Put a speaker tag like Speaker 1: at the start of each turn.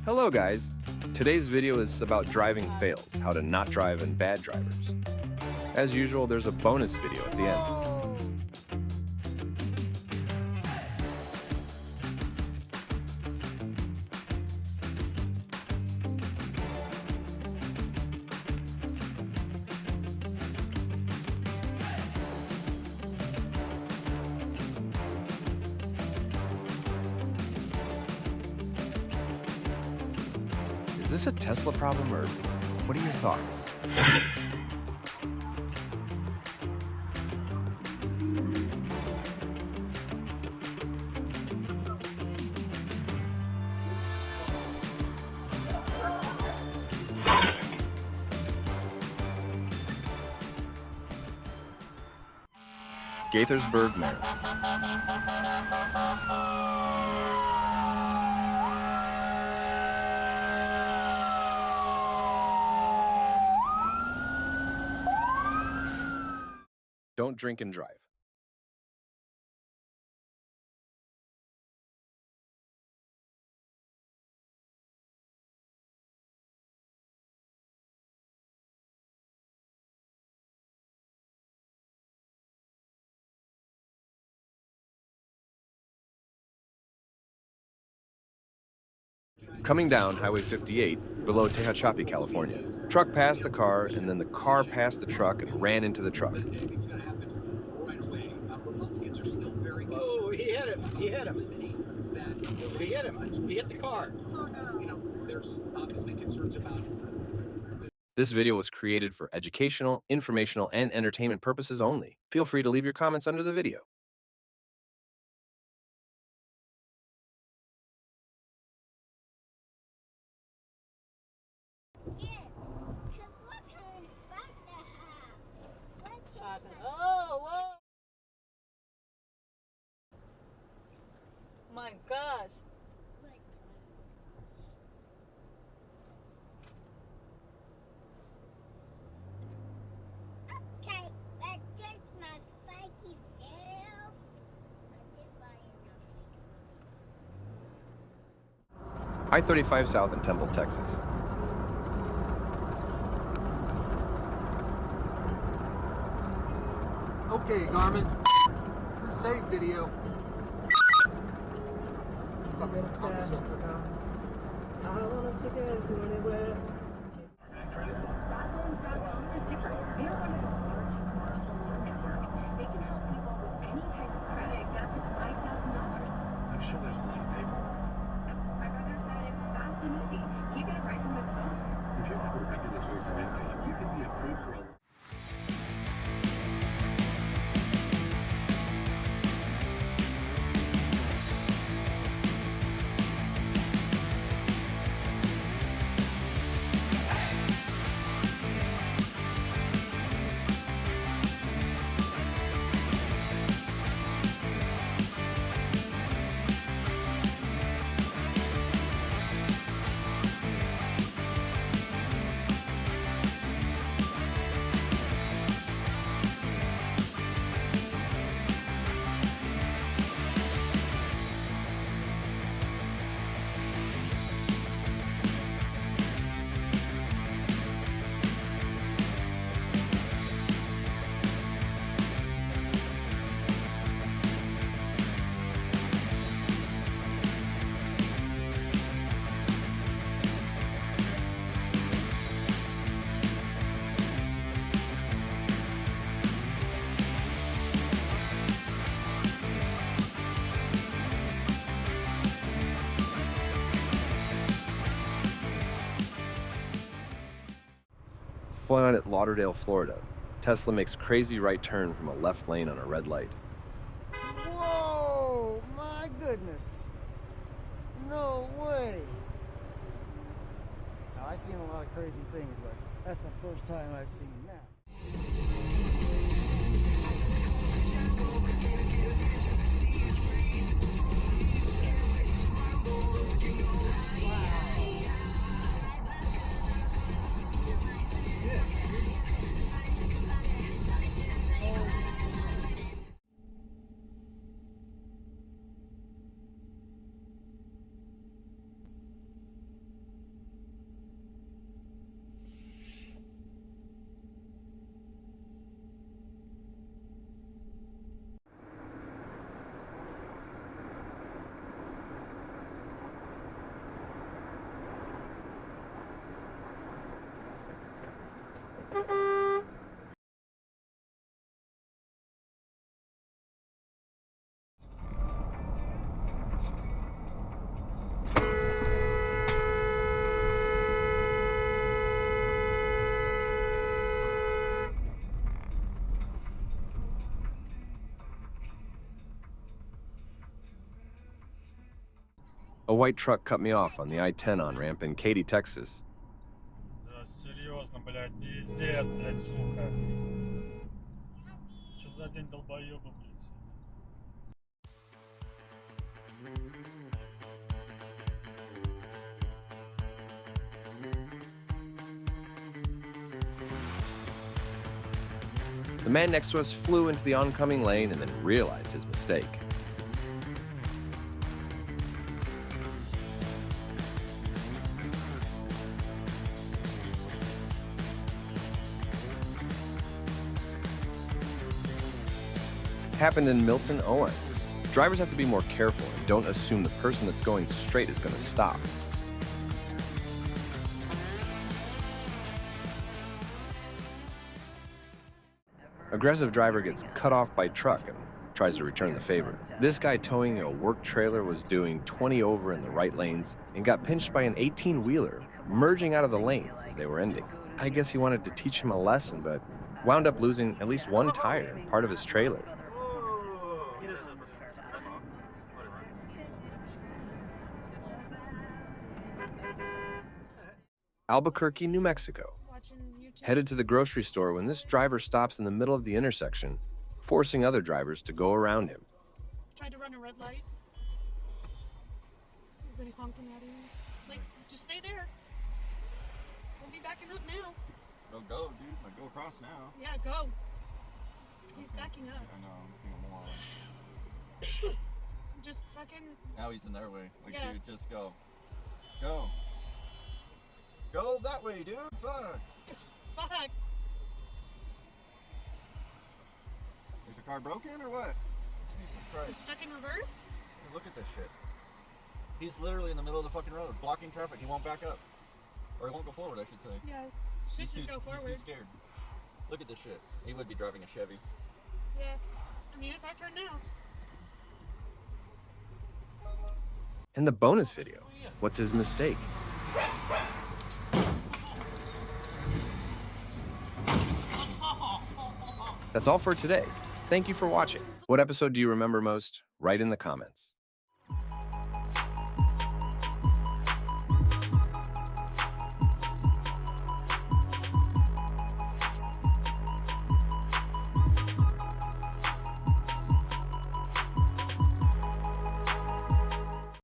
Speaker 1: Hello guys! Today's video is about driving fails, how to not drive and bad drivers. As usual, there's a bonus video at the end. Is this a Tesla problem or what are your thoughts? Gaithersburg, Maryland. Don't drink and drive. Coming down Highway 58 below Tehachapi, California. Truck passed the car, and then the car passed the truck and ran into the truck.
Speaker 2: Oh, he hit him. He hit him. He hit him. He hit the car. There's obviously concerns about.
Speaker 1: This video was created for educational, informational, and entertainment purposes only. Feel free to leave your comments under the video.
Speaker 3: Oh, whoa. My gosh.
Speaker 4: Okay, that's just my fakey self. I did buy enough.
Speaker 1: I-35 South in Temple, Texas.
Speaker 2: Okay, Garmin. Save video.
Speaker 1: Flying at Lauderdale, Florida. Tesla makes crazy right turn from a left lane on a red light.
Speaker 5: Whoa, my goodness. No way. Now, I've seen a lot of crazy things, but that's the first time I've seen that.
Speaker 1: A white truck cut me off on the I-10 on-ramp in Katy, Texas.
Speaker 6: Да, серьезно, блядь, пиздец, блядь, сука. Что за день долбоёба, блядь?
Speaker 1: The man next to us flew into the oncoming lane and then realized his mistake. Happened in Milton, Owen. Drivers have to be more careful and don't assume the person that's going straight is going to stop. Aggressive driver gets cut off by truck and tries to return the favor. This guy towing a work trailer was doing 20 over in the right lanes and got pinched by an 18-wheeler, merging out of the lanes as they were ending. I guess he wanted to teach him a lesson, but wound up losing at least one tire and part of his trailer. Albuquerque, New Mexico. Headed to the grocery store when this driver stops in the middle of the intersection, forcing other drivers to go around him.
Speaker 3: Tried to run a red light. Everybody honking at him. Like, just stay there. We'll be backing up now.
Speaker 7: Go, dude. Like, go across now.
Speaker 3: Yeah, go. He's backing up.
Speaker 7: I know, I'm being a moron.
Speaker 3: Just fucking...
Speaker 7: Now he's in their way. Like,
Speaker 3: Yeah.
Speaker 7: dude, just go. Go. Go that way, dude. Fuck.
Speaker 3: Fuck.
Speaker 7: Is the car broken or what? Jesus
Speaker 3: He's
Speaker 7: Christ.
Speaker 3: stuck in reverse?
Speaker 7: Dude, look at this shit. He's literally in the middle of the fucking road, blocking traffic. He won't back up. Or he won't go forward, I should say.
Speaker 3: Yeah. Should
Speaker 7: He's
Speaker 3: just
Speaker 7: too,
Speaker 3: go forward.
Speaker 7: He's too scared. Look at this shit. He would be driving a Chevy.
Speaker 3: Yeah. I mean, it's our turn now.
Speaker 1: And the bonus video, what's his mistake? That's all for today. Thank you for watching. What episode do you remember most? Write in the comments.